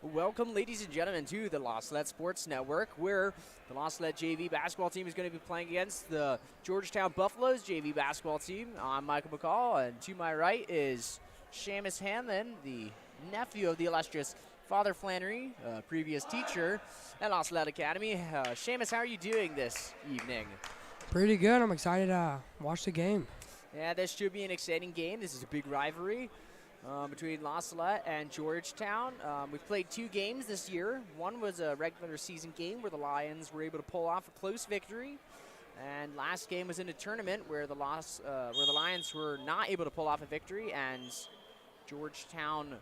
Welcome, ladies and gentlemen, to the Salette Sports Network, where the Salette JV basketball team is going to be playing against the Georgetown Buffaloes JV basketball team. I'm Michael McCall, and to my right is Seamus Hanlon, the nephew of the illustrious Father Flannery, previous teacher at Salette Academy. Seamus, how are you doing this evening? Pretty good. I'm excited to watch the game. Yeah, this should be an exciting game. This is a big rivalry between Salette and Georgetown. We've played 2 games this year. One was a regular season game where the Lions were able to pull off a close victory, and last game was in a tournament where the Lions were not able to pull off a victory, and Georgetown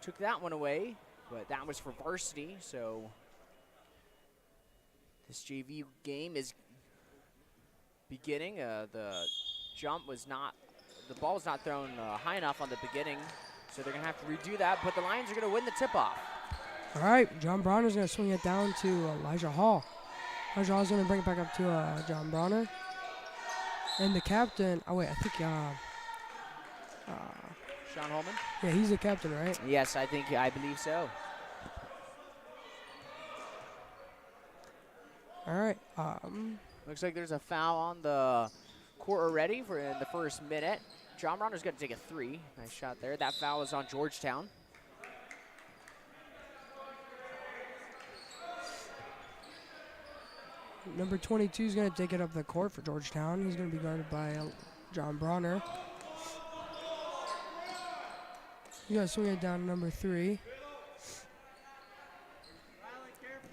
took that one away. But that was for Varsity, so this JV game is beginning. The ball was not thrown high enough on the beginning, so they're going to have to redo that, but the Lions are going to win the tip-off. All right, John Bronner's going to swing it down to Elijah Hall. Elijah Hall's going to bring it back up to John Bronner. And the captain, I think, Sean Holman? Yeah, he's the captain, right? Yes, I believe so. All right. Looks like there's a foul on the court already in the first minute. John Bronner's going to take a 3. Nice shot there. That foul is on Georgetown. Number 22 is going to take it up the court for Georgetown. He's going to be guarded by John Bronner. He's going to swing it down to number 3.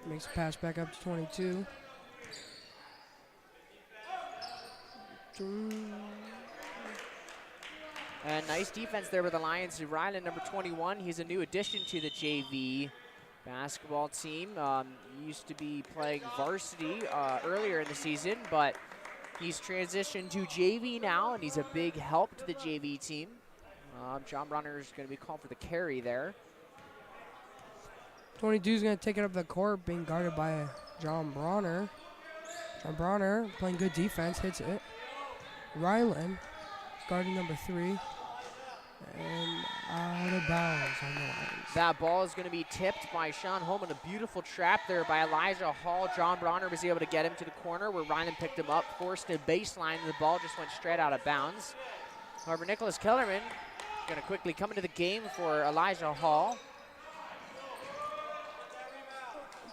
Makes a pass back up to 22. And nice defense there with the Lions. Ryland, number 21, he's a new addition to the JV basketball team. He used to be playing varsity earlier in the season, but he's transitioned to JV now, and he's a big help to the JV team. John Bronner is going to be called for the carry there. 22 is going to take it up the court, being guarded by John Bronner. John Bronner playing good defense, hits it. Ryland, guarding number 3, and out of bounds on the Lions. That ball is going to be tipped by Sean Holman. A beautiful trap there by Elijah Hall. John Bronner was able to get him to the corner where Ryland picked him up, forced a baseline, and the ball just went straight out of bounds. However, Nicholas Kellerman going to quickly come into the game for Elijah Hall.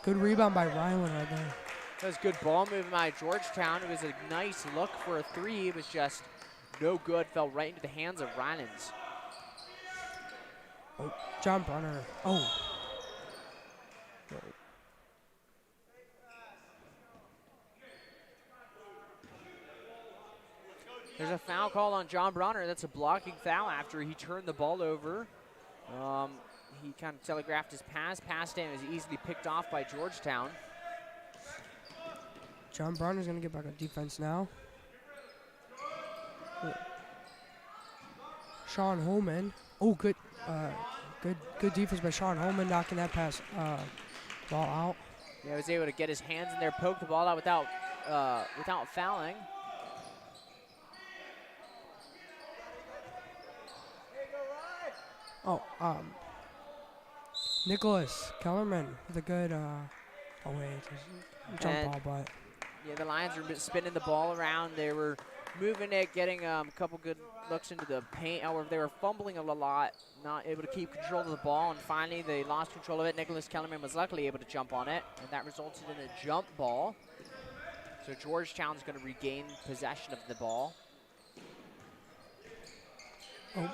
Good rebound by Ryland right there. That was good ball movement by Georgetown. It was a nice look for a 3. It was just no good. Fell right into the hands of Rylands. Oh, John Bronner. Oh. There's a foul call on John Bronner. That's a blocking foul after he turned the ball over. He kind of telegraphed his pass. Passed in. It was easily picked off by Georgetown. John Bronner's going to get back on defense now. Sean Holman. Oh, good defense by Sean Holman, knocking that pass ball out. Yeah, he was able to get his hands in there, poke the ball out without fouling. Oh, Nicholas Kellerman with a good, jump ball, but. Yeah, the Lions were spinning the ball around. They were moving it, getting a couple good looks into the paint. However, they were fumbling a lot, not able to keep control of the ball, and finally they lost control of it. Nicholas Kellerman was luckily able to jump on it, and that resulted in a jump ball. So Georgetown's going to regain possession of the ball. Oh.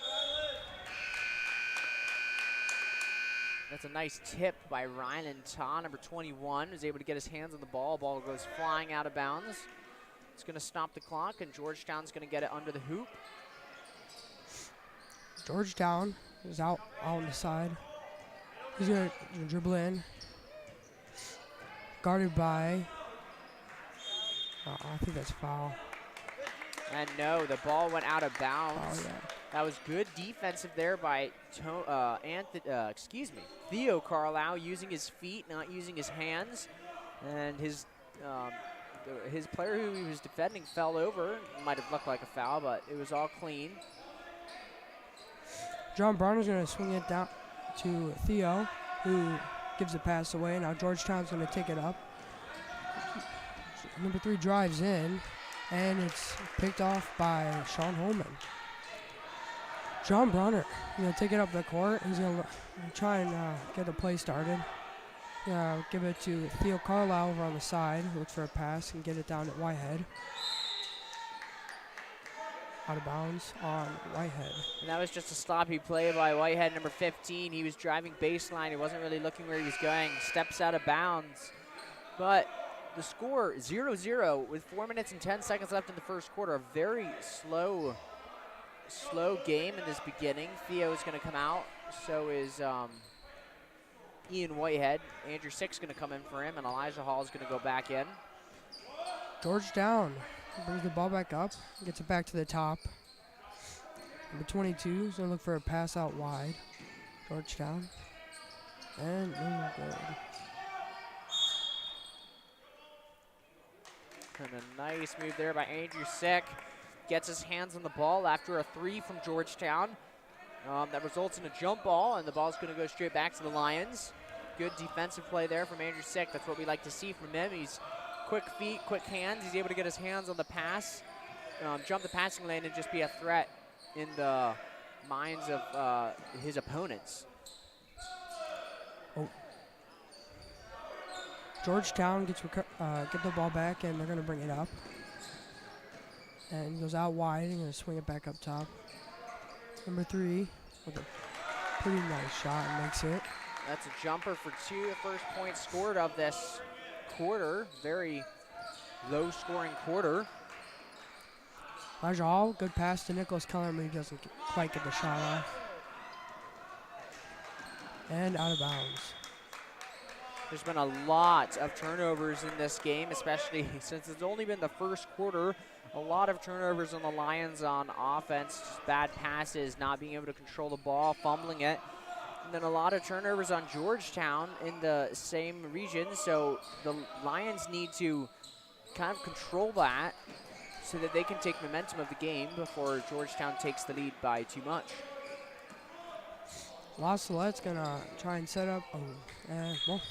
That's a nice tip by Ryan and Ta, number 21, was able to get his hands on the ball. Ball goes flying out of bounds. It's going to stop the clock, and Georgetown's going to get it under the hoop. Georgetown is out on the side. He's going to dribble in. Guarded by, I think that's foul. And no, the ball went out of bounds. Oh, yeah. That was good defensive there by Theo Carlisle, using his feet, not using his hands. And his player who he was defending fell over. It might have looked like a foul, but it was all clean. John Bronner's going to swing it down to Theo, who gives the pass away. Now Georgetown's going to take it up. Number 3 drives in, and it's picked off by Sean Holman. John Bronner going to take it up the court. He's going to try and get the play started. Give it to Theo Carlisle over on the side. Look for a pass and get it down at Whitehead. Out of bounds on Whitehead. And that was just a sloppy play by Whitehead, number 15. He was driving baseline. He wasn't really looking where he was going. Steps out of bounds. But the score, 0-0 with 4 minutes and 10 seconds left in the first quarter. A very slow game in this beginning. Theo is going to come out. So is Ian Whitehead. Andrew Sick's going to come in for him, and Elijah Hall is going to go back in. Georgetown brings the ball back up, gets it back to the top. Number 22 is going to look for a pass out wide. Georgetown. And no good. And a nice move there by Andrew Sick. Gets his hands on the ball after a 3 from Georgetown. That results in a jump ball, and the ball's going to go straight back to the Lions. Good defensive play there from Andrew Sick. That's what we like to see from him. He's quick feet, quick hands. He's able to get his hands on the pass, jump the passing lane, and just be a threat in the minds of his opponents. Oh. Georgetown get the ball back, and they're going to bring it up. And he goes out wide and going to swing it back up top. Number 3 with a pretty nice shot and makes it. That's a jumper for 2. The first point scored of this quarter. Very low scoring quarter. Elijah Hall, good pass to Nicholas Kellerman. He doesn't quite get the shot off. And out of bounds. There's been a lot of turnovers in this game, especially since it's only been the first quarter. A lot of turnovers on the Lions on offense, just bad passes, not being able to control the ball, fumbling it. And then a lot of turnovers on Georgetown in the same region, so the Lions need to kind of control that so that they can take momentum of the game before Georgetown takes the lead by too much. Salette's gonna try and set up. Well,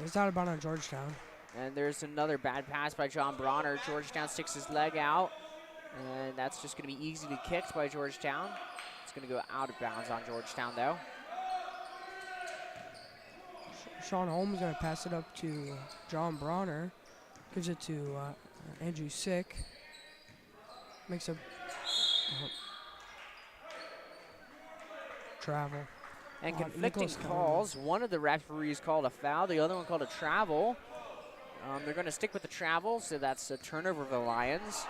it's out of bounds on Georgetown. And there's another bad pass by John Bronner. Georgetown sticks his leg out, and that's just going to be easily kicked by Georgetown. It's going to go out of bounds on Georgetown, though. Sean Holmes going to pass it up to John Bronner. Gives it to Andrew Sick. Makes a travel. And conflicting calls. One of the referees called a foul. The other one called a travel. They're going to stick with the travel, so that's a turnover of the Lions.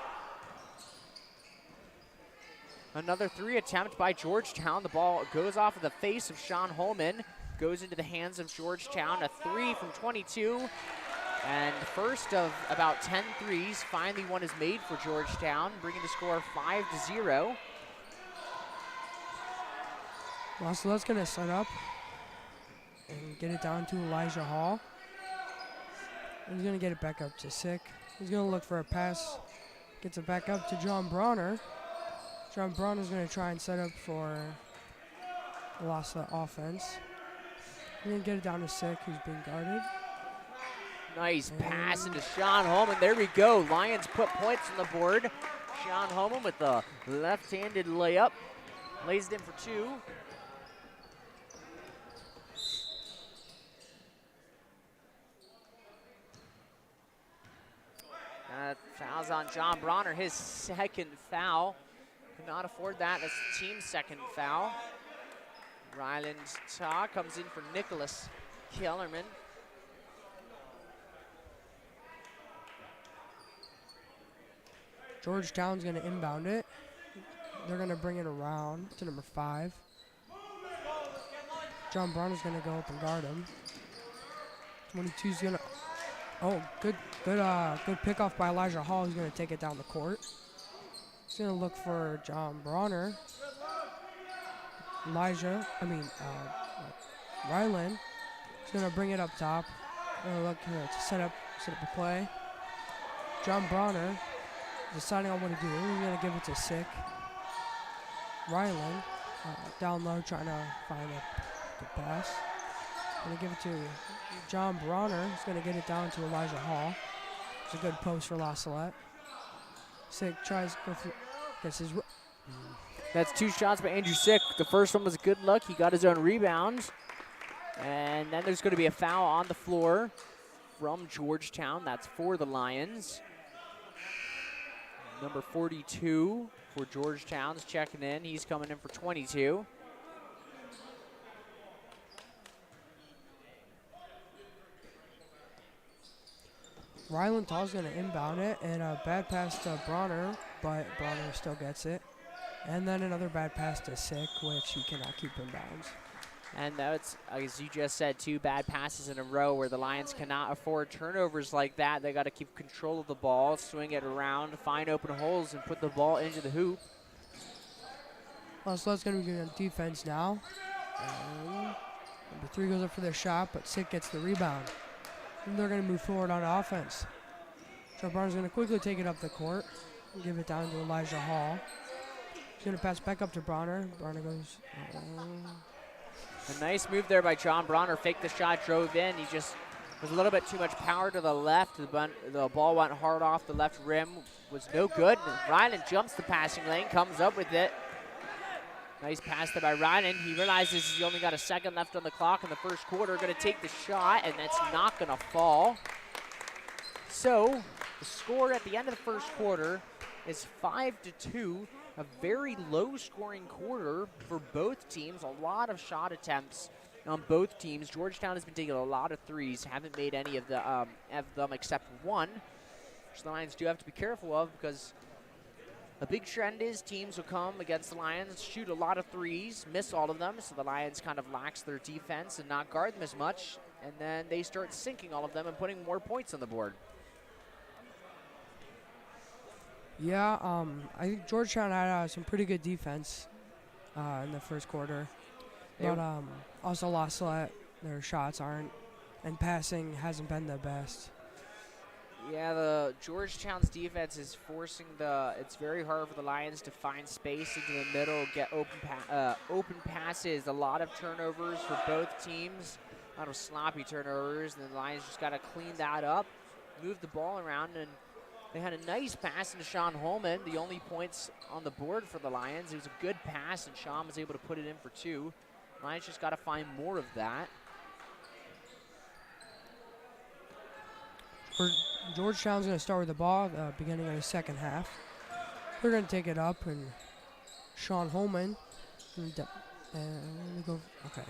Another 3 attempt by Georgetown. The ball goes off of the face of Sean Holman. Goes into the hands of Georgetown. A 3 from 22. And first of about 10 threes. Finally one is made for Georgetown, bringing the score 5-0. So that's going to set up and get it down to Elijah Hall. He's going to get it back up to Sick. He's going to look for a pass. Gets it back up to John Bronner. John Bronner's going to try and set up for the loss of offense. He's going to get it down to Sick, who's being guarded. Nice pass into Sean Holman. There we go. Lions put points on the board. Sean Holman with the left-handed layup. Lays it in for 2. Fouls on John Bronner, his second foul. Could not afford that. That's the team's second foul. Ryland Taw comes in for Nicholas Kellerman. Georgetown's going to inbound it. They're going to bring it around to number 5. John Bronner's going to go up and guard him. 22's going to... Oh, good pickoff by Elijah Hall. He's going to take it down the court. He's going to look for John Bronner. Ryland. He's going to bring it up top. Look to set up a play. John Bronner deciding on what to do. He's going to give it to Sick. Ryland down low trying to find a good pass. Gonna give it to John Bronner. He's gonna get it down to Elijah Hall. It's a good post for La Salette. Sick tries to go for, gets his. That's 2 shots by Andrew Sick. The first one was good luck. He got his own rebound. And then there's going to be a foul on the floor from Georgetown. That's for the Lions. Number 42 for Georgetown's checking in. He's coming in for 22. Ryland Tall's going to inbound it, and a bad pass to Bronner, but Bronner still gets it. And then another bad pass to Sick, which he cannot keep in bounds. And that's, as you just said, 2 bad passes in a row where the Lions cannot afford turnovers like that. They got to keep control of the ball, swing it around, find open holes, and put the ball into the hoop. Well, so that's going to be on defense now. And number 3 goes up for their shot, but Sick gets the rebound. And they're going to move forward on offense. Joe Barnes is going to quickly take it up the court and give it down to Elijah Hall. He's going to pass back up to Bronner. Bronner goes. A nice move there by John Bronner. Faked the shot, drove in. He just was a little bit too much power to the left. The ball went hard off the left rim. Was no good. Ryland jumps the passing lane, comes up with it. Nice pass there by Ryland. He realizes he's only got a second left on the clock in the first quarter. Going to take the shot, and that's not going to fall. So the score at the end of the first quarter is 5-2. A very low-scoring quarter for both teams. A lot of shot attempts on both teams. Georgetown has been taking a lot of threes. Haven't made any of them except one, which the Lions do have to be careful of, because a big trend is teams will come against the Lions, shoot a lot of threes, miss all of them, so the Lions kind of lax their defense and not guard them as much, and then they start sinking all of them and putting more points on the board. Yeah, I think Georgetown had some pretty good defense in the first quarter. But also La Salette, their shots aren't, and passing hasn't been the best. Yeah, the Georgetown's defense is forcing it's very hard for the Lions to find space into the middle, get open passes. A lot of turnovers for both teams, a lot of sloppy turnovers, and the Lions just got to clean that up, move the ball around, and they had a nice pass into Sean Holman, the only points on the board for the Lions. It was a good pass, and Sean was able to put it in for 2. Lions just got to find more of that. Georgetown's going to start with the ball at the beginning of the second half. They're going to take it up, and Sean Holman,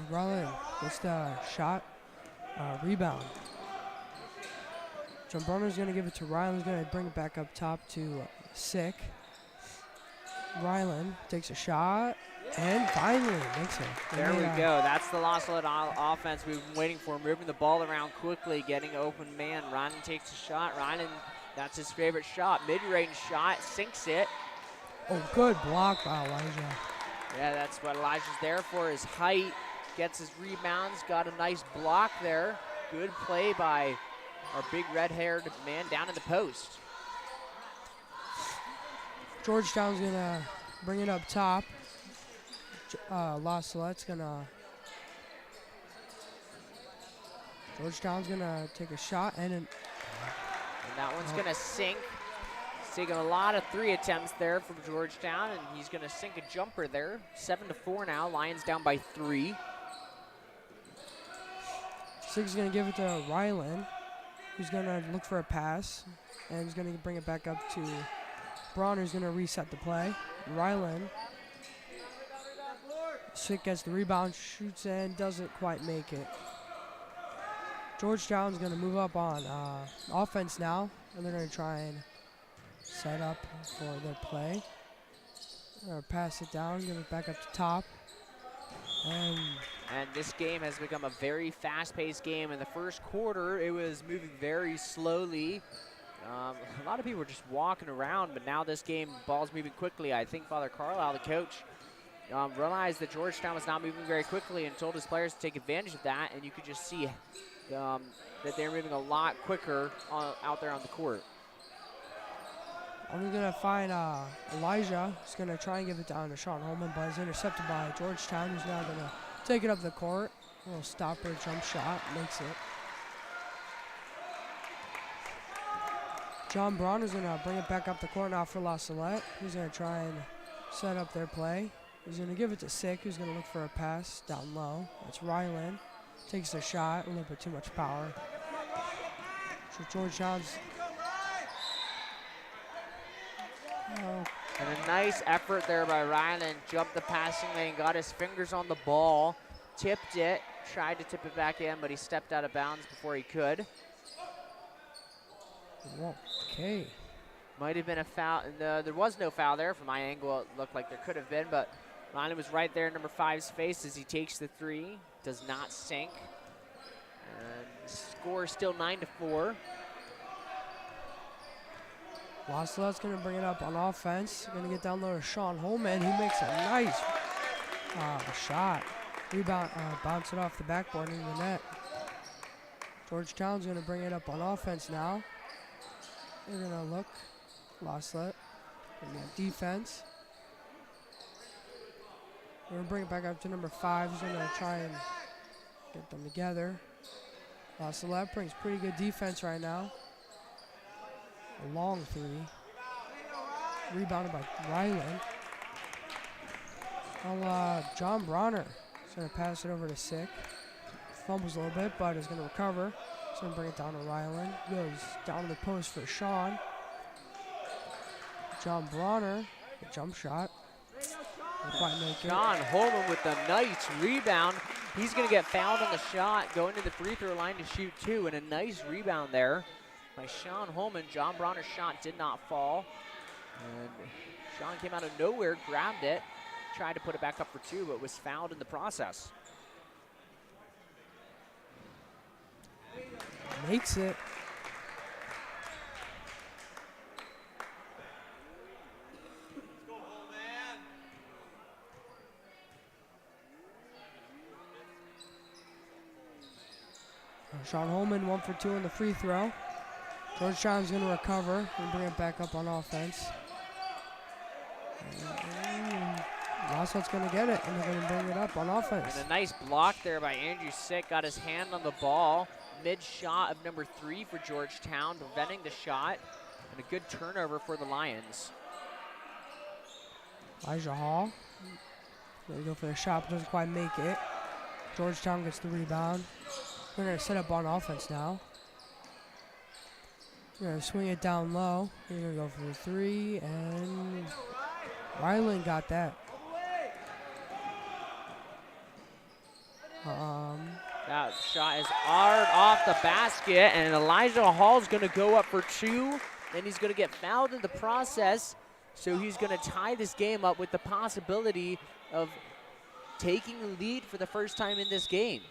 Ryland gets the shot, rebound. John Bronner's going to give it to Ryland. He's going to bring it back up top to Sick. Ryland takes a shot and finally makes it. There we go. That's the La Salette offense we've been waiting for. Moving the ball around quickly, getting open man. Ryland takes a shot. Ryland, that's his favorite shot. Mid-range shot, sinks it. Oh, good block by Elijah. Yeah, that's what Elijah's there for, his height. Gets his rebounds, got a nice block there. Good play by our big red-haired man down in the post. Georgetown's going to bring it up top. La Salette's going to... Georgetown's going to take a shot, and that one's going to sink. He's taking a lot of 3 attempts there from Georgetown, and he's going to sink a jumper there. 7-4 now. Lions down by 3. Sig's going to give it to Ryland. He's going to look for a pass, and he's going to bring it back up to Bronner. He's going to reset the play. Ryland. Sick gets the rebound, shoots and doesn't quite make it. Georgetown's going to move up on offense now, and they're going to try and set up for their play. Pass it down, give it back up to top. And this game has become a very fast-paced game. In the first quarter, it was moving very slowly. A lot of people were just walking around, but now this game, ball's moving quickly. I think Father Carlisle, the coach, realized that Georgetown was not moving very quickly and told his players to take advantage of that, and you could just see that they're moving a lot quicker out there on the court. I'm going to find Elijah. He's going to try and give it down to Sean Holman, but it's intercepted by Georgetown, who's now going to take it up the court. A little stopper jump shot makes it. John Bronner's going to bring it back up the court now for La Salette. He's going to try and set up their play. He's going to give it to Sick, who's going to look for a pass down low. That's Ryland. Takes the shot, a little bit too much power. So Georgetown's. And a nice effort there by Ryland. Jumped the passing lane, got his fingers on the ball, tipped it, tried to tip it back in, but he stepped out of bounds before he could. Okay. Might have been a foul. There was no foul there. From my angle, it looked like there could have been, but Ryland was right there in number 5's face as he takes the three. Does not sink. And the score is still 9-4. La Salette's going to bring it up on offense. Going to get down low to Sean Holman. He makes a nice shot. Rebound, bounce it off the backboard into the net. Georgetown's going to bring it up on offense now. They're going to look. La Salette. Defense. We're going to bring it back up to number 5. He's going to try and get them together. La Salette brings pretty good defense right now. A long three. Rebounded by Ryland. John Bronner is going to pass it over to Sick. Fumbles a little bit, but is going to recover. He's going to bring it down to Ryland. Goes down to the post for Sean. John Bronner, a jump shot. Didn't quite make it. Sean Holman with a nice rebound. He's going to get fouled on the shot, going to the free throw line to shoot 2, and a nice rebound there by Sean Holman. John Bronner's shot did not fall. And Sean came out of nowhere, grabbed it, tried to put it back up for 2, but was fouled in the process. Makes it. Sean Holman 1 for 2 on the free throw. Georgetown's going to recover and bring it back up on offense. La Salette's going to get it, and they're going to bring it up on offense. And a nice block there by Andrew Sick. Got his hand on the ball. Mid-shot of number 3 for Georgetown, preventing the shot. And a good turnover for the Lions. Elijah Hall. Going to go for the shot, but doesn't quite make it. Georgetown gets the rebound. They're going to set up on offense now. They're going to swing it down low. They're going to go for the 3, and Ryland got that. That shot is hard off the basket, and Elijah Hall is going to go up for 2, and he's going to get fouled in the process. So he's going to tie this game up with the possibility of taking the lead for the first time in this game.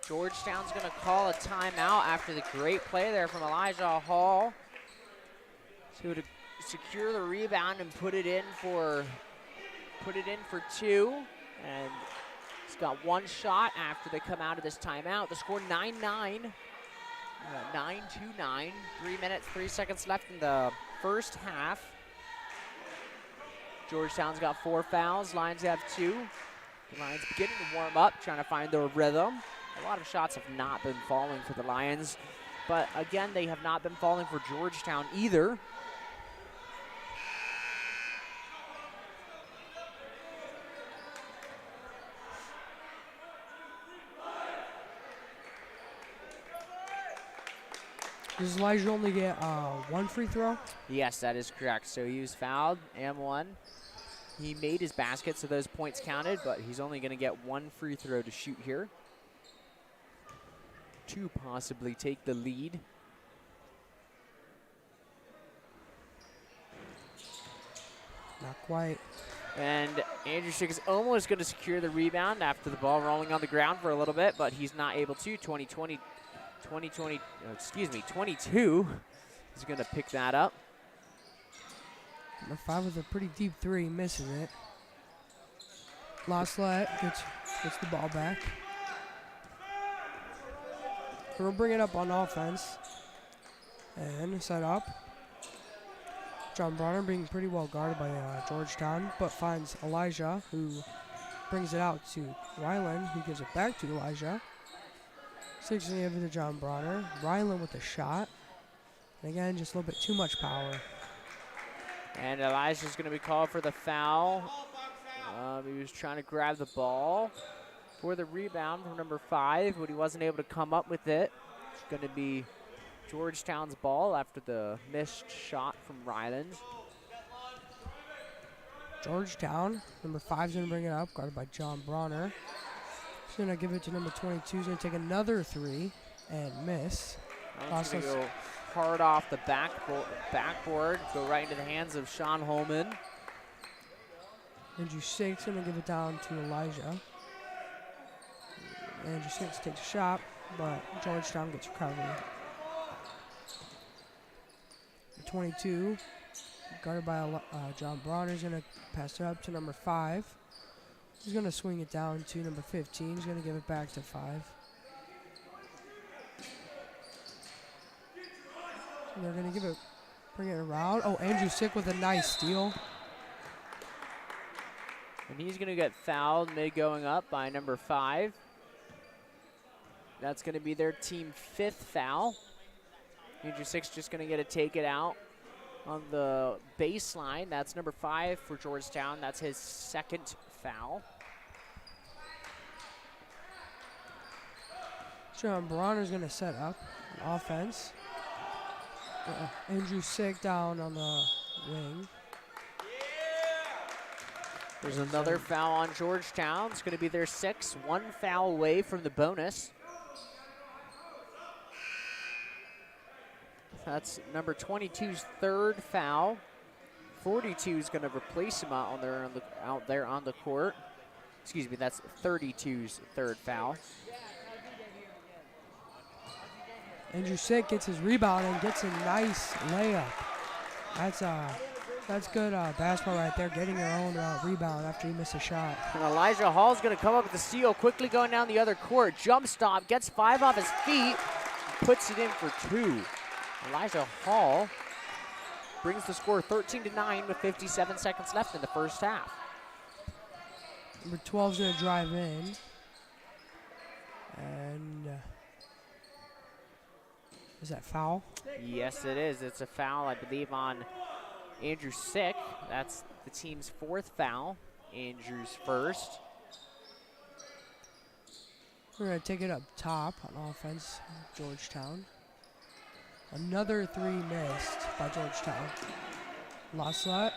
Georgetown's going to call a timeout after the great play there from Elijah Hall. So to secure the rebound and put it in for 2. And he's got 1 shot after they come out of this timeout. The score 9-9. 9-2-9. 3 minutes, 3 seconds left in the first half. Georgetown's got 4 fouls. Lions have 2. The Lions beginning to warm up, trying to find their rhythm. A lot of shots have not been falling for the Lions, but again, they have not been falling for Georgetown either. Does Elijah only get 1 free throw? Yes, that is correct. So he was fouled and 1. He made his basket, so those points counted, but he's only going to get 1 free throw to shoot here to possibly take the lead. Not quite. And Andrew Sick is almost going to secure the rebound after the ball rolling on the ground for a little bit, but he's not able to. 22 is going to pick that up. Number 5 with a pretty deep 3, misses it. La Salette gets the ball back. We'll bring it up on offense. And set up. John Bronner being pretty well guarded by Georgetown, but finds Elijah, who brings it out to Ryland, who gives it back to Elijah. 6 in the over to John Bronner. Ryland with the shot. And again, just a little bit too much power. And Elijah's going to be called for the foul. He was trying to grab the ball for the rebound from number 5, but he wasn't able to come up with it. It's going to be Georgetown's ball after the missed shot from Ryland. Georgetown, number 5 is going to bring it up, guarded by John Bronner. He's going to give it to number 22. He's going to take another 3 and miss. That's going to go hard off the backboard, go right into the hands of Sean Holman. Andrew 6 going to give it down to Elijah. Andrew 6 takes a shot, but Georgetown gets recovery. 22, guarded by John Bronner, is going to pass it up to number 5. He's going to swing it down to number 15. He's going to give it back to 5. And they're going to bring it around. Oh, Andrew Sick with a nice steal. And he's going to get fouled mid-going up by number 5. That's going to be their team 5th foul. Andrew 6 just going to get to take it out on the baseline. That's number 5 for Georgetown. That's his 2nd foul. John Bronner's going to set up an offense. Andrew Sick down on the wing. There's another foul on Georgetown. It's going to be their 6th, 1 foul away from the bonus. That's number 22's 3rd foul. 42 is going to replace him out there on the court. Excuse me, that's 32's 3rd foul. Andrew Sick gets his rebound and gets a nice layup. That's good basketball right there, getting your own rebound after he missed a shot. And Elijah Hall's going to come up with the steal, quickly going down the other court. Jump stop, gets 5 off his feet, puts it in for 2. Elijah Hall brings the score 13-9 with 57 seconds left in the first half. Number 12 is going to drive in. And is that foul? Yes, it is. It's a foul, I believe, on Andrew Sick. That's the team's 4th foul. Andrew's 1st. We're going to take it up top on offense, Georgetown. Another 3 missed by Georgetown. Salette.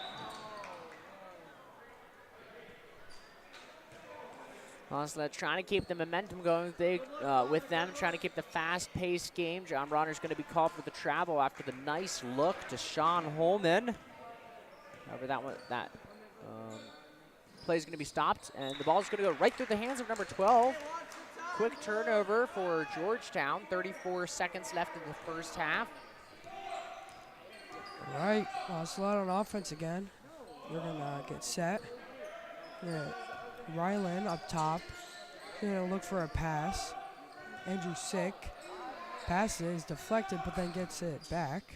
Salette trying to keep the momentum going with them, trying to keep the fast-paced game. John Bronner's going to be called for the travel after the nice look to Sean Holman. However, that play is going to be stopped, and the ball is going to go right through the hands of number 12. Quick turnover for Georgetown. 34 seconds left in the first half. All right, Salette on offense again. We're going to get set. Ryland up top. Going to look for a pass. Andrew Sick passes, deflected, but then gets it back.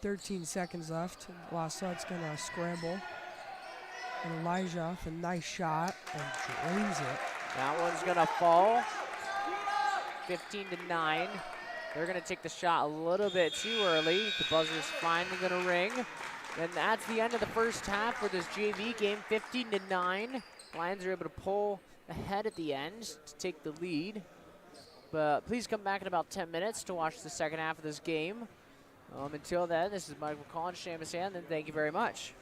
13 seconds left. Salette's going to scramble. And Elijah with a nice shot and drains it. That one's going to fall. 15-9. They're going to take the shot a little bit too early. The buzzer's finally going to ring. And that's the end of the first half for this JV game, 15-9. Lions are able to pull ahead at the end to take the lead. But please come back in about 10 minutes to watch the second half of this game. Until then, this is Michael Collins, Seamus Hand, and thank you very much.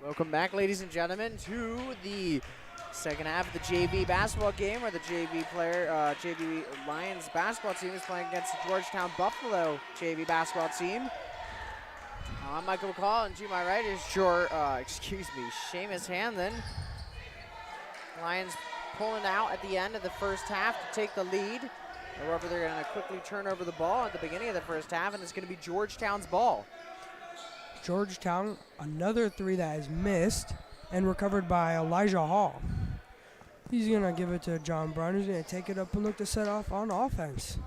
Welcome back, ladies and gentlemen, to the second half of the JV basketball game, where the JV Lions basketball team is playing against the Georgetown Buffalo JV basketball team. I'm Michael McCall, and to my right is Seamus Hanlon. Lions pulling out at the end of the first half to take the lead. However, they're going to quickly turn over the ball at the beginning of the first half, and it's going to be Georgetown's ball. Georgetown, another three that is missed and recovered by Elijah Hall. He's going to give it to John Bronner. He's going to take it up and look to set off on offense.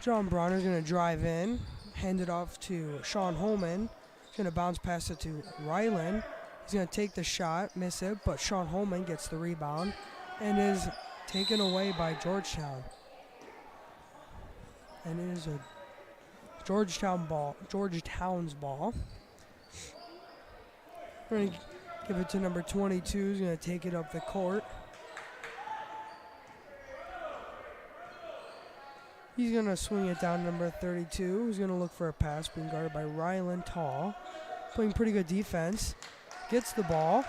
John Bronner's going to drive in, hand it off to Sean Holman. He's going to bounce pass it to Rylan. He's going to take the shot, miss it, but Sean Holman gets the rebound and is taken away by Georgetown. And it is a Georgetown's ball. We're going to give it to number 22. He's going to take it up the court. He's going to swing it down to number 32. He's going to look for a pass, being guarded by Rylan Tall. Playing pretty good defense. Gets the ball,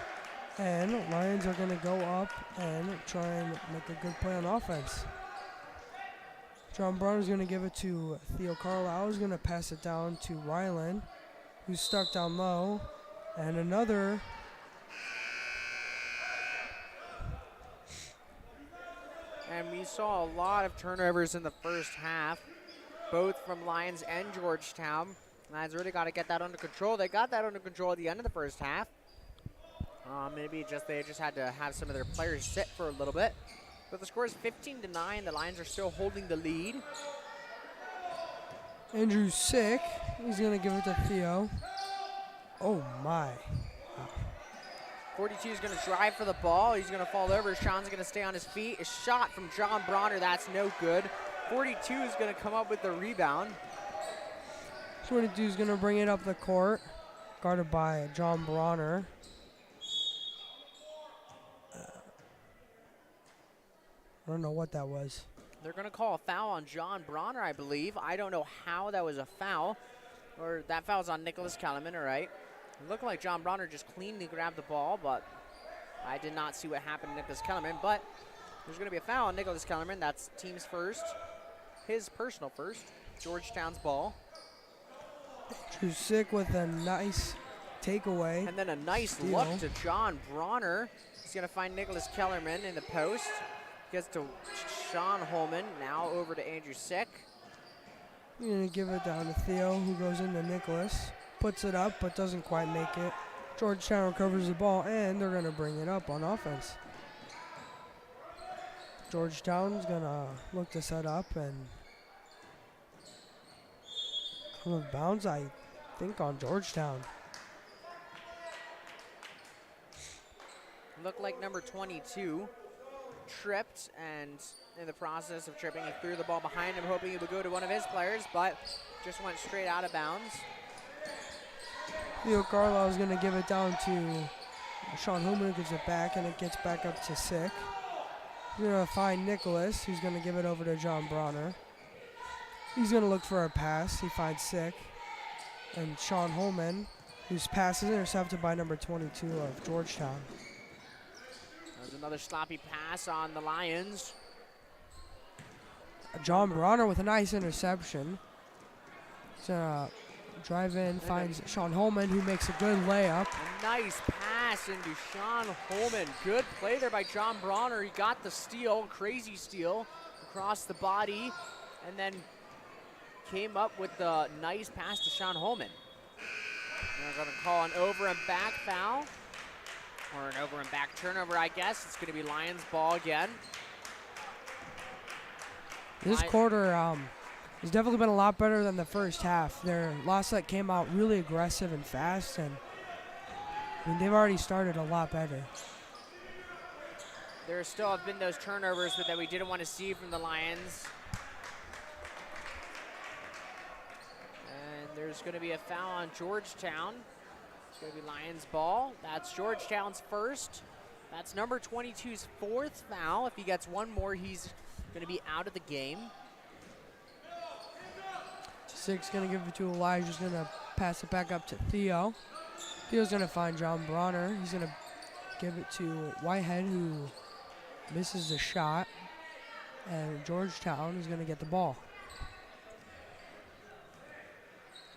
and Lions are going to go up and try and make a good play on offense. John Bronner's going to give it to Theo Carlisle. He's going to pass it down to Rylan, who's stuck down low. And another. And we saw a lot of turnovers in the first half, both from Lions and Georgetown. Lions really got to get that under control. They got that under control at the end of the first half. Maybe they just had to have some of their players sit for a little bit. But the score is 15-9. The Lions are still holding the lead. Andrew's sick. He's going to give it to Theo. Oh, my. 42 is going to drive for the ball. He's going to fall over. Sean's going to stay on his feet. A shot from John Bronner. That's no good. 42 is going to come up with the rebound. 22 is going to bring it up the court. Guarded by John Bronner. I don't know what that was. They're going to call a foul on John Bronner, I believe. I don't know how that was a foul. Or that foul's on Nicholas Kellerman, all right. It looked like John Bronner just cleanly grabbed the ball, but I did not see what happened to Nicholas Kellerman. But there's going to be a foul on Nicholas Kellerman. That's team's first, his personal first. Georgetown's ball. Andrew Sick with a nice takeaway. And then a nice steal. Look to John Bronner. He's going to find Nicholas Kellerman in the post. Gets to Sean Holman. Now over to Andrew Sick. You're going to give it down to Theo, who goes into Nicholas. Puts it up, but doesn't quite make it. Georgetown recovers the ball, and they're going to bring it up on offense. Georgetown's going to look to set up and come of bounds, I think, on Georgetown. Looked like number 22 tripped, and in the process of tripping, he threw the ball behind him, hoping it would go to one of his players, but just went straight out of bounds. Theo Carlisle is going to give it down to Sean Holman, who gives it back, and it gets back up to Sick. He's going to find Nicholas, who's going to give it over to John Bronner. He's going to look for a pass. He finds Sick. And Sean Holman, whose pass is intercepted by number 22 of Georgetown. There's another sloppy pass on the Lions. John Bronner with a nice interception. So drive in, finds Sean Holman, who makes a good layup. A nice pass into Sean Holman. Good play there by John Bronner. He got the steal, crazy steal, across the body, and then came up with the nice pass to Sean Holman. They're going to call an over and back foul, or an over and back turnover, I guess. It's going to be Lions ball again. This quarter has definitely been a lot better than the first half. Their last set came out really aggressive and fast, and I mean, they've already started a lot better. There still have been those turnovers that we didn't want to see from the Lions. And there's going to be a foul on Georgetown. It's going to be Lions ball. That's Georgetown's first. That's number 22's fourth foul. If he gets one more, he's going to be out of the game. Sick's going to give it to Elijah. He's going to pass it back up to Theo. Theo's going to find John Bronner. He's going to give it to Whitehead, who misses the shot. And Georgetown is going to get the ball.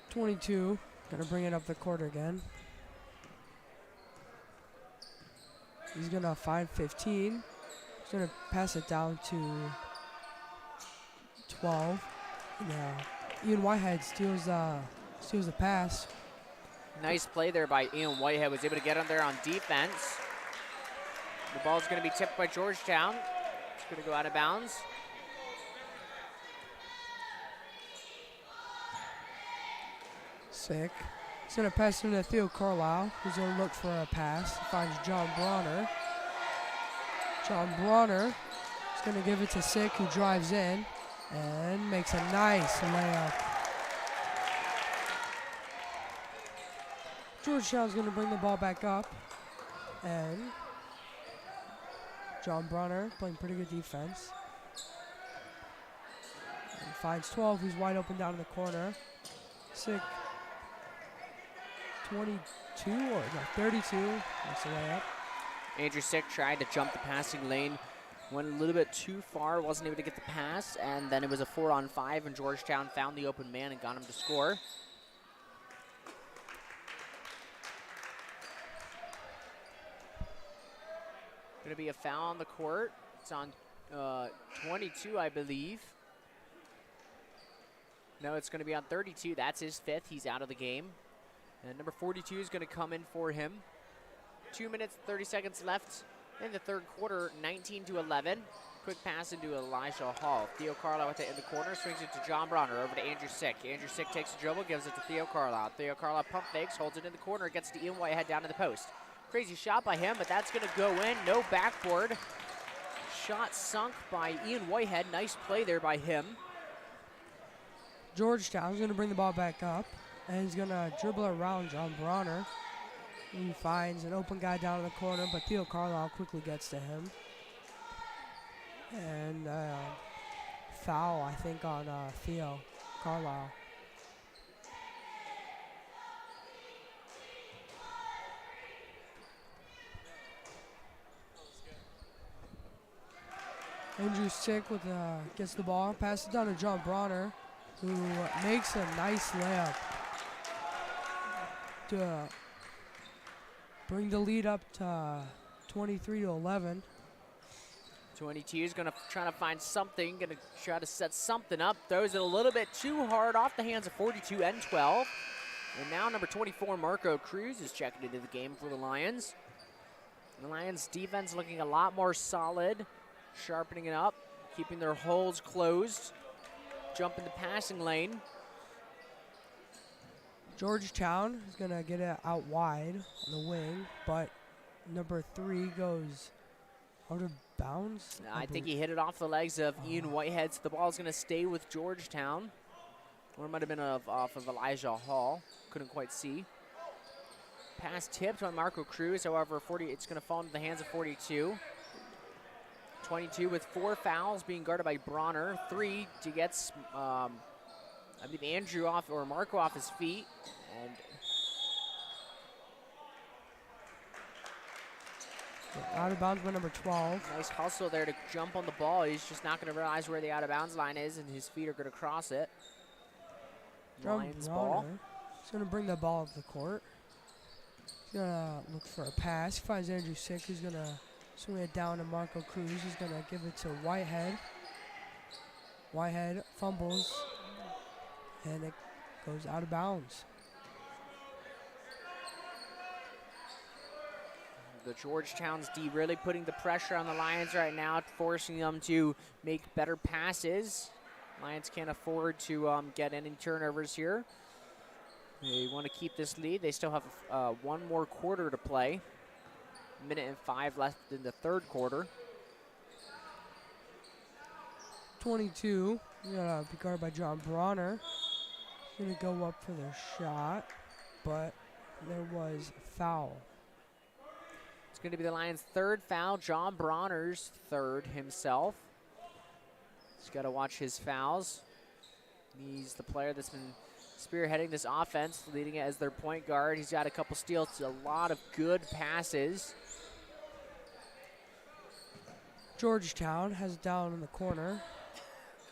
22, going to bring it up the court again. He's going to find 15. He's going to pass it down to 12. Yeah. Ian Whitehead steals the pass. Nice play there by Ian Whitehead. Was able to get on there on defense. The ball's going to be tipped by Georgetown. It's going to go out of bounds. Sick. He's going to pass it to Theo Carlisle, who's going to look for a pass. Finds John Bronner. John Bronner is going to give it to Sick, who drives in and makes a nice layup. Georgetown's going to bring the ball back up. And John Bronner playing pretty good defense. And finds 12, who's wide open down in the corner. Sick. 22 or no, 32. Makes a layup. Andrew Sick tried to jump the passing lane. Went a little bit too far, wasn't able to get the pass, and then it was a 4-on-5, and Georgetown found the open man and got him to score. Going to be a foul on the court. It's on 22, I believe. No, it's going to be on 32. That's his fifth. He's out of the game. And number 42 is going to come in for him. 2 minutes, 30 seconds left in the third quarter, 19-11. Quick pass into Elijah Hall. Theo Carlisle with it in the corner, swings it to John Bronner, over to Andrew Sick. Andrew Sick takes the dribble, gives it to Theo Carlisle. Theo Carlisle pump fakes, holds it in the corner, gets to Ian Whitehead down to the post. Crazy shot by him, but that's going to go in. No backboard. Shot sunk by Ian Whitehead. Nice play there by him. Georgetown's going to bring the ball back up, and he's going to dribble around John Bronner. He finds an open guy down in the corner, but Theo Carlisle quickly gets to him. And foul, I think, on Theo Carlisle. Andrew Sick with gets the ball, passes it down to John Bronner, who makes a nice layup to bring the lead up to 23-11. 22 is going to try to find something, going to try to set something up. Throws it a little bit too hard off the hands of 42 and 12. And now number 24, Marco Cruz, is checking into the game for the Lions. The Lions defense looking a lot more solid, sharpening it up, keeping their holes closed, jumping the passing lane. Georgetown is going to get it out wide on the wing, but number 3 goes out of bounds. I think he hit it off the legs of Ian Whitehead, so the ball's going to stay with Georgetown. Or it might have been off of Elijah Hall. Couldn't quite see. Pass tipped on Marco Cruz, however, it's going to fall into the hands of 42. 22 with 4 fouls, being guarded by Bronner. 3 to get I believe Andrew off, or Marco off his feet. And out of bounds by number 12. Nice hustle there to jump on the ball. He's just not going to realize where the out of bounds line is, and his feet are going to cross it. Lions ball. He's going to bring the ball up the court. He's going to look for a pass. He finds Andrew Sick, who's going to swing it down to Marco Cruz. He's going to give it to Whitehead. Whitehead fumbles, and it goes out of bounds. The Georgetown's D really putting the pressure on the Lions right now, forcing them to make better passes. Lions can't afford to get any turnovers here. They want to keep this lead. They still have 1 more quarter to play. 1:05 left in the third quarter. 22, gonna be guarded by John Bronner. Gonna go up for the shot, but there was a foul. It's going to be the Lions' 3rd foul. John Bronner's 3rd himself. He's got to watch his fouls. He's the player that's been spearheading this offense, leading it as their point guard. He's got a couple steals, a lot of good passes. Georgetown has it down in the corner,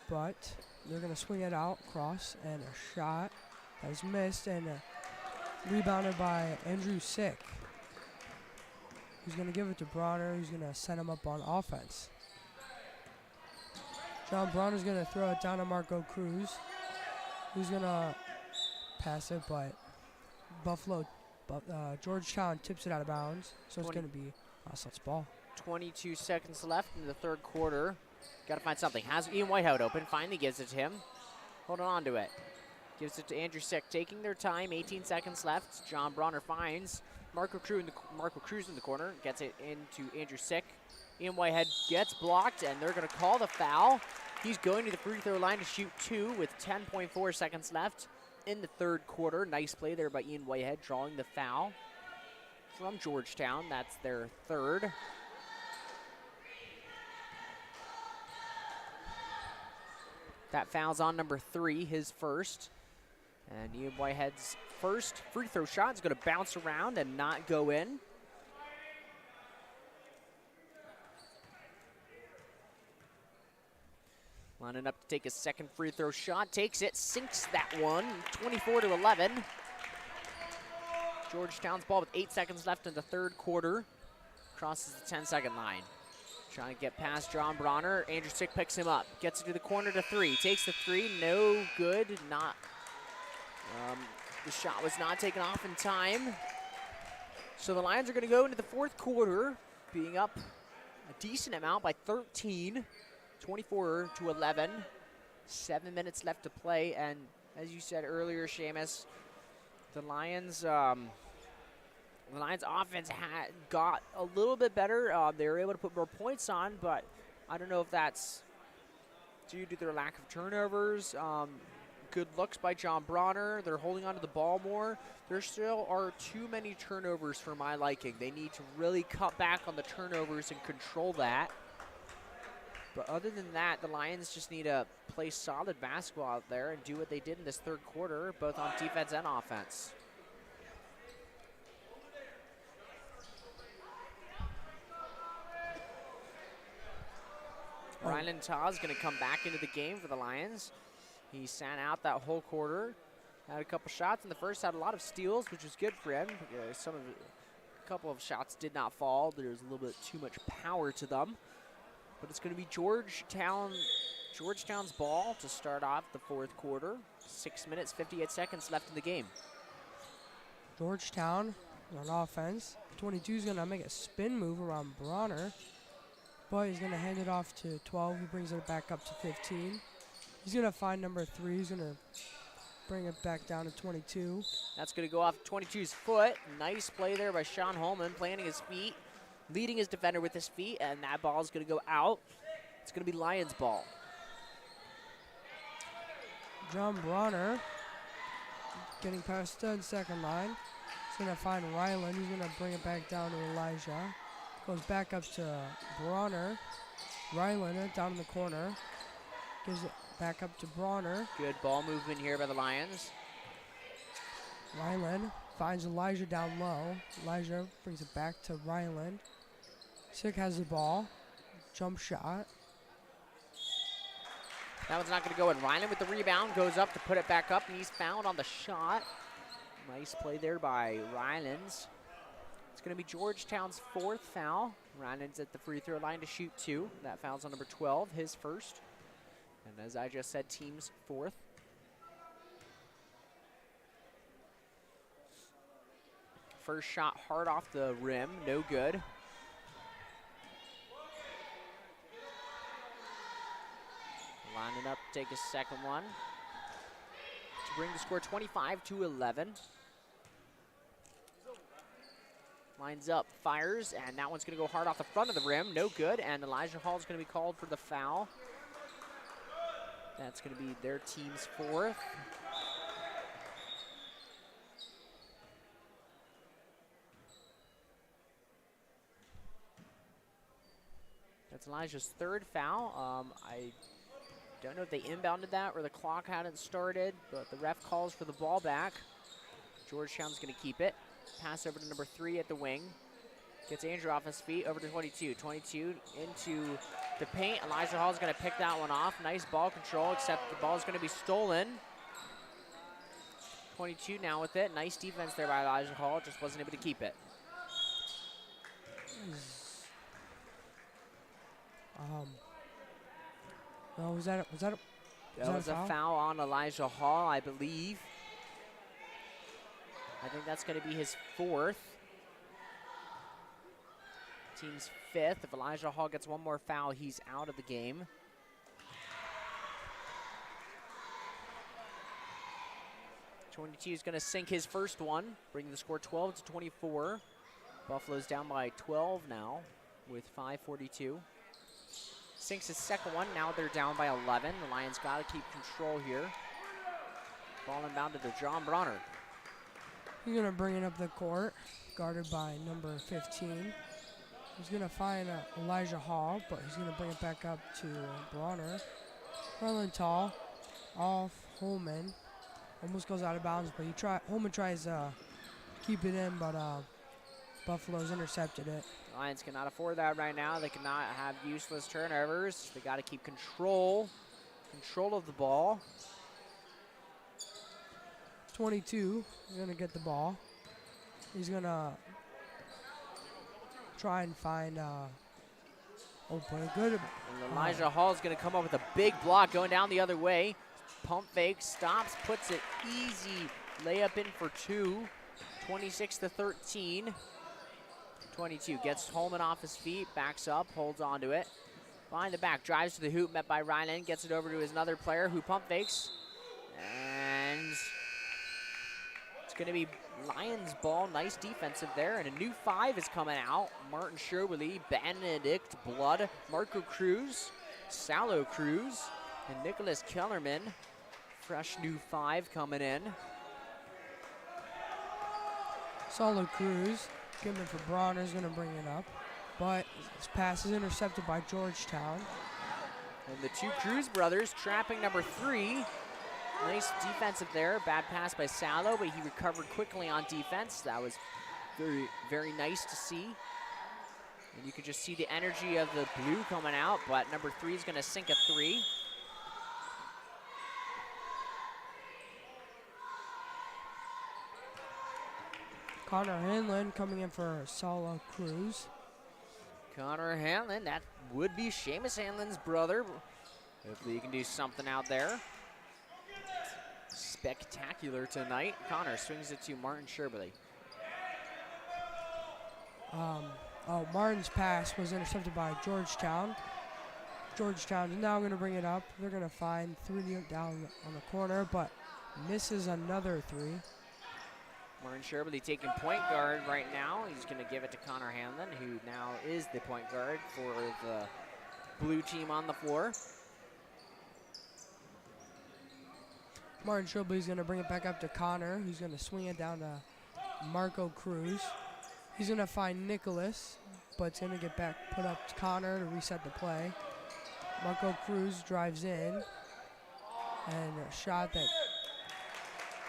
but they're going to swing it out, cross, and a shot that is missed, and rebounded by Andrew Sick. He's going to give it to Bronner, who's going to set him up on offense. John Bronner's going to throw it down to Marco Cruz, who's going to pass it, but Georgetown tips it out of bounds, so it's going to be Salettes ball. 22 seconds left in the third quarter. Got to find something. Has Ian Whitehouse open. Finally gives it to him. Holding on to it. Gives it to Andrew Sick. Taking their time. 18 seconds left. John Bronner finds Marco Cruz in the corner. Gets it into Andrew Sick. Ian Whitehead gets blocked, and they're going to call the foul. He's going to the free throw line to shoot 2 with 10.4 seconds left in the third quarter. Nice play there by Ian Whitehead, drawing the foul from Georgetown. That's their third. That foul's on number 3, his first. And Ian Whitehead's first free throw shot is going to bounce around and not go in. Lining up to take his second free throw shot. Takes it, sinks that one, 24-11. Georgetown's ball with 8 seconds left in the third quarter. Crosses the 10-second line. Trying to get past John Bronner. Andrew Sick picks him up. Gets it to the corner to 3. Takes the 3. No good. Not. The shot was not taken off in time. So the Lions are going to go into the fourth quarter, being up a decent amount by 13. 24-11. 7 minutes left to play. And as you said earlier, Seamus, the Lions' offense got a little bit better. They were able to put more points on, but I don't know if that's due to their lack of turnovers. Good looks by John Bronner. They're holding on to the ball more. There still are too many turnovers for my liking. They need to really cut back on the turnovers and control that. But other than that, the Lions just need to play solid basketball out there and do what they did in this third quarter, both on defense and offense. Rylan Taw is going to come back into the game for the Lions. He sat out that whole quarter. Had a couple shots in the first, had a lot of steals, which was good for him. A couple of shots did not fall. There's a little bit too much power to them. But it's going to be Georgetown's ball to start off the fourth quarter. 6 minutes, 58 seconds left in the game. Georgetown on offense. 22 is going to make a spin move around Bronner, but he's going to hand it off to 12, who brings it back up to 15. He's going to find number 3. He's going to bring it back down to 22. That's going to go off 22's foot. Nice play there by Sean Holman, planting his feet, leading his defender with his feet, and that ball is going to go out. It's going to be Lions ball. John Bronner getting past the second line. He's going to find Ryland. He's going to bring it back down to Elijah. Goes back up to Bronner. Ryland down in the corner. Gives it back up to Bronner. Good ball movement here by the Lions. Ryland finds Elijah down low. Elijah brings it back to Ryland. Sick has the ball. Jump shot. That one's not going to go in. Ryland with the rebound goes up to put it back up, and he's fouled on the shot. Nice play there by Rylands. It's going to be Georgetown's 4th foul. Rylands at the free throw line to shoot 2. That foul's on number 12, his first. And as I just said, team's 4th. First shot hard off the rim, no good. Lining up to take his second one to bring the score 25-11. Lines up, fires, and that one's going to go hard off the front of the rim, no good. And Elijah Hall is going to be called for the foul. That's going to be their team's 4th. That's Elijah's 3rd foul. I Don't know if they inbounded that or the clock hadn't started, but the ref calls for the ball back. Georgetown's going to keep it. Pass over to number 3 at the wing. Gets Andrew off his feet, over to 22. 22 into the paint. Elijah Hall's going to pick that one off. Nice ball control, except the ball's going to be stolen. 22 now with it. Nice defense there by Elijah Hall, just wasn't able to keep it. No, was that a foul on Elijah Hall, I believe. I think that's going to be his 4th. Team's 5th. If Elijah Hall gets one more foul, he's out of the game. .22 is going to sink his first one, bringing the score 12-24. Buffalo's down by 12 now with 5:42. Sinks his second one. Now they're down by 11. The Lions got to keep control here. Ball inbounded to John Bronner. He's going to bring it up the court, guarded by number 15. He's going to find Elijah Hall, but he's going to bring it back up to Bronner. Running tall, off Holman. Almost goes out of bounds, but Holman tries to keep it in, but Buffalo's intercepted it. Lions cannot afford that right now. They cannot have useless turnovers. They got to keep control of the ball. 22 is going to get the ball. He's going to try and find play good. And Elijah Hall is going to come up with a big block going down the other way. Pump fake, stops, puts it easy. Layup in for 2. 26-13. 22 gets Holman off his feet, backs up, holds onto it. Behind the back, drives to the hoop, met by Ryland, gets it over to his another player who pump fakes. And it's going to be Lions ball. Nice defensive there, and a new 5 is coming out. Martin Sherwilly, Benedict Blood, Marco Cruz, Salo Cruz, and Nicholas Kellerman. Fresh new 5 coming in. Salo Cruz, giving it for Bronner, is going to bring it up. But his pass is intercepted by Georgetown. And the 2 Cruz brothers trapping number 3. Nice defensive there. Bad pass by Salo, but he recovered quickly on defense. That was very, very nice to see. And you could just see the energy of the blue coming out, but number 3 is going to sink a 3. Connor Hanlon coming in for Salo Cruz. Connor Hanlon, that would be Seamus Hanlon's brother. Hopefully he can do something out there. Spectacular tonight. Connor swings it to Martin Sherberly. Martin's pass was intercepted by Georgetown. Georgetown is now going to bring it up. They're going to find 3 down on the corner, but misses another 3. Martin Sherberly taking point guard right now. He's going to give it to Connor Hanlon, who now is the point guard for the blue team on the floor. Martin Sherberly is going to bring it back up to Connor, who's going to swing it down to Marco Cruz. He's going to find Nicholas, but it's going to get back, put up to Connor to reset the play. Marco Cruz drives in, and a shot that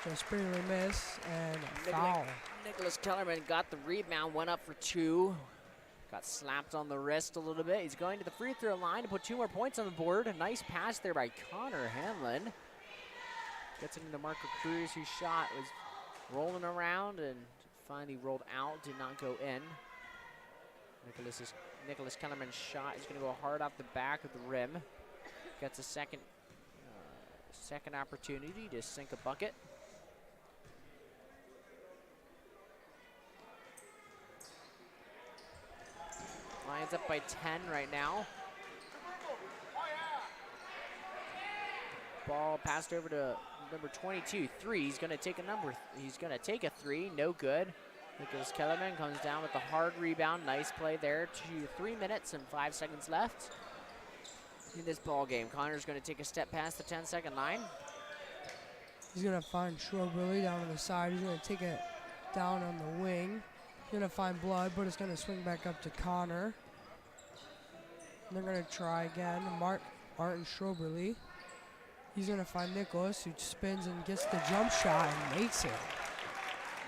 just barely missed, and a foul. Nicholas Kellerman got the rebound, went up for 2. Got slapped on the wrist a little bit. He's going to the free throw line to put 2 more points on the board. A nice pass there by Connor Hanlon. Gets it into Marco Cruz, whose shot was rolling around and finally rolled out, did not go in. Nicholas Kellerman's shot is going to go hard off the back of the rim. Gets a second opportunity to sink a bucket. Lions up by 10 right now. Ball passed over to number 22, 3. He's going to take a 3, no good. Nicholas Kellerman comes down with the hard rebound. Nice play there. 3 minutes and 5 seconds left in this ball game. Connor's going to take a step past the 10-second line. He's going to find Sherberly down on the side. He's going to take it down on the wing. He's going to find Blood, but it's going to swing back up to Connor. And they're going to try again. Martin Sherberly. He's going to find Nicholas, who spins and gets the jump shot and makes it.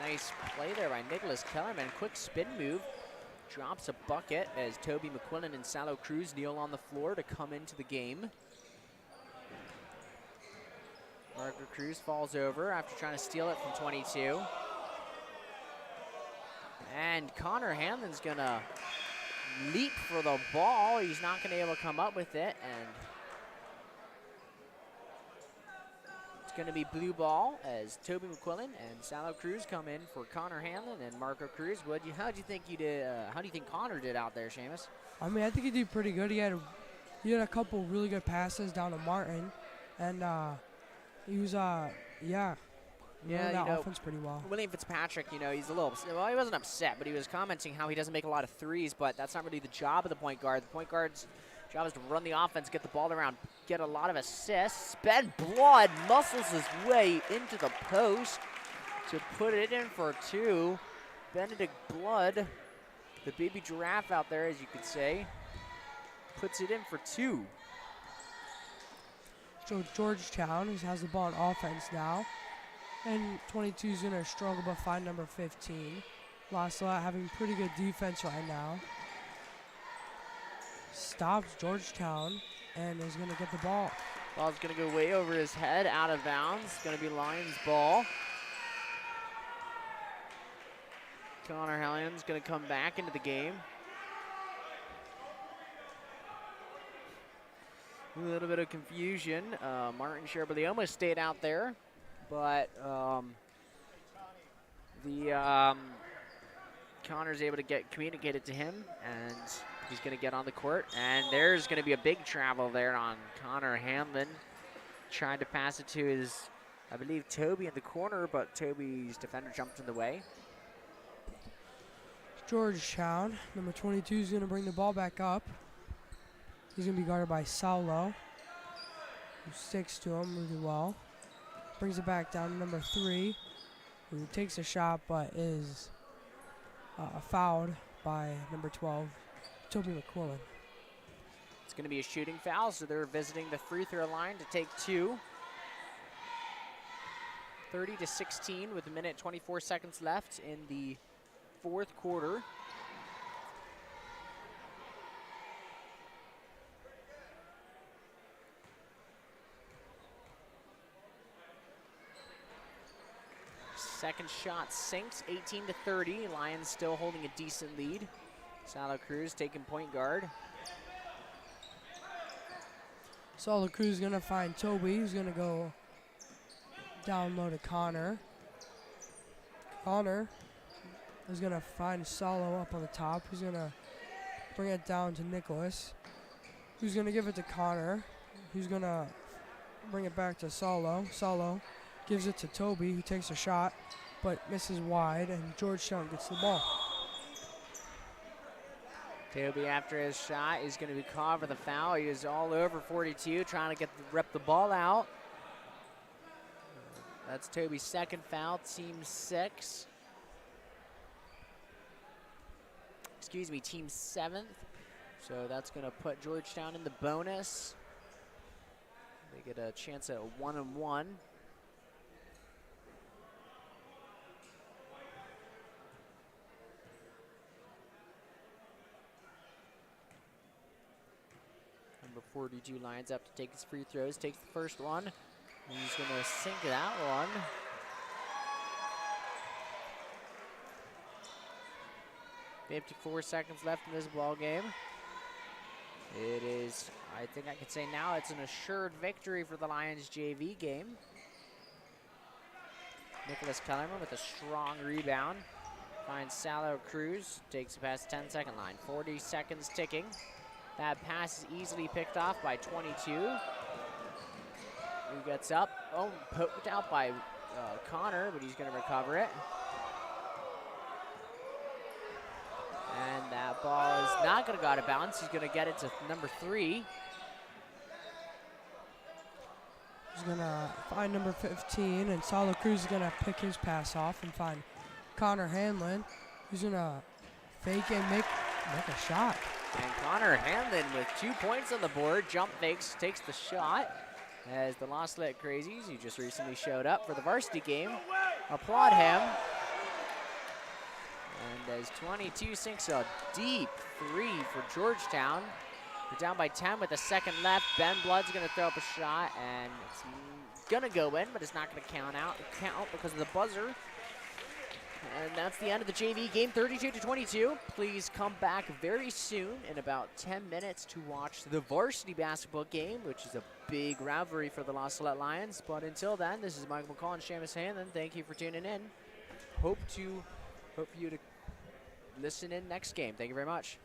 Nice play there by Nicholas Kellerman. Quick spin move. Drops a bucket as Toby McQuillan and Salo Cruz kneel on the floor to come into the game. Marco Cruz falls over after trying to steal it from 22. And Connor Hanlon's gonna leap for the ball. He's not gonna be able to come up with it, and it's gonna be blue ball as Toby McQuillan and Salo Cruz come in for Connor Hanlon and Marco Cruz. How do you think you did? How do you think Connor did out there, Seamus? I mean, I think he did pretty good. He had a couple really good passes down to Martin, and he was running that offense pretty well. William Fitzpatrick, he's a little upset. Well, he wasn't upset, but he was commenting how he doesn't make a lot of threes, but that's not really the job of the point guard. The point guard's job is to run the offense, get the ball around, get a lot of assists. Ben Blood muscles his way into the post to put it in for 2. Benedict Blood, the baby giraffe out there, as you could say, puts it in for 2. So Georgetown has the ball on offense now. And 22 is going to struggle but find number 15. La Salette having pretty good defense right now. Stops Georgetown and is going to get the ball. Ball's going to go way over his head, out of bounds. It's going to be Lions ball. Connor Hanlon's going to come back into the game. A little bit of confusion. Martin Sherberly almost stayed out there, but Connor's able to communicate it to him, and he's going to get on the court. And there's going to be a big travel there on Connor Hanlon. Tried to pass it to his, I believe, Toby in the corner, but Toby's defender jumped in the way. Georgetown, number 22 is going to bring the ball back up. He's going to be guarded by Saulo, who sticks to him really well. Brings it back down to number 3, who takes a shot but is fouled by number 12, Toby McQuillan. It's going to be a shooting foul, so they're visiting the free throw line to take 2. 30-16 with 1:24 seconds left in the 4th quarter. Second shot sinks, 18-30. Lions still holding a decent lead. Salo Cruz taking point guard. Salo Cruz is going to find Toby, who's going to go down low to Connor. Connor is going to find Saulo up on the top. He's going to bring it down to Nicholas, who's going to give it to Connor, who's going to bring it back to Saulo. Saulo gives it to Toby, who takes a shot, but misses wide, and Georgetown gets the ball. Toby, after his shot, is going to be called for the foul. He is all over 42, trying to rep the ball out. That's Toby's second foul, team 6. Excuse me, team 7th. So that's going to put Georgetown in the bonus. They get a chance at a 1-on-1. Number 42 lines up to take his free throws, takes the first one. And he's going to sink that one. .54 seconds left in this ball game. It is, I think I can say now, it's an assured victory for the Lions JV game. Nicholas Kellerman with a strong rebound. Finds Salo Cruz, takes it past 10-second line. 40 seconds ticking. That pass is easily picked off by 22. Who gets up? Oh, poked out by Connor, but he's going to recover it. And that ball is not going to go out of bounds. He's going to get it to number 3. He's going to find number 15, and Salo Cruz is going to pick his pass off and find Connor Hanlon, who's going to fake and make a shot. And Connor Hanlon with 2 points on the board, jump fakes, takes the shot. as the La Salette Crazies, who just recently showed up for the varsity game, applaud him. And as 22 sinks a deep 3 for Georgetown. We're down by 10 with a second left. Ben Blood's gonna throw up a shot, and it's gonna go in, but it's not gonna count because of the buzzer. And that's the end of the JV game, 32-22. Please come back very soon in about 10 minutes to watch the varsity basketball game, which is a big rivalry for the La Salette Lions. But until then, this is Michael McCall and Seamus Hanlon. Thank you for tuning in. Hope you to listen in next game. Thank you very much.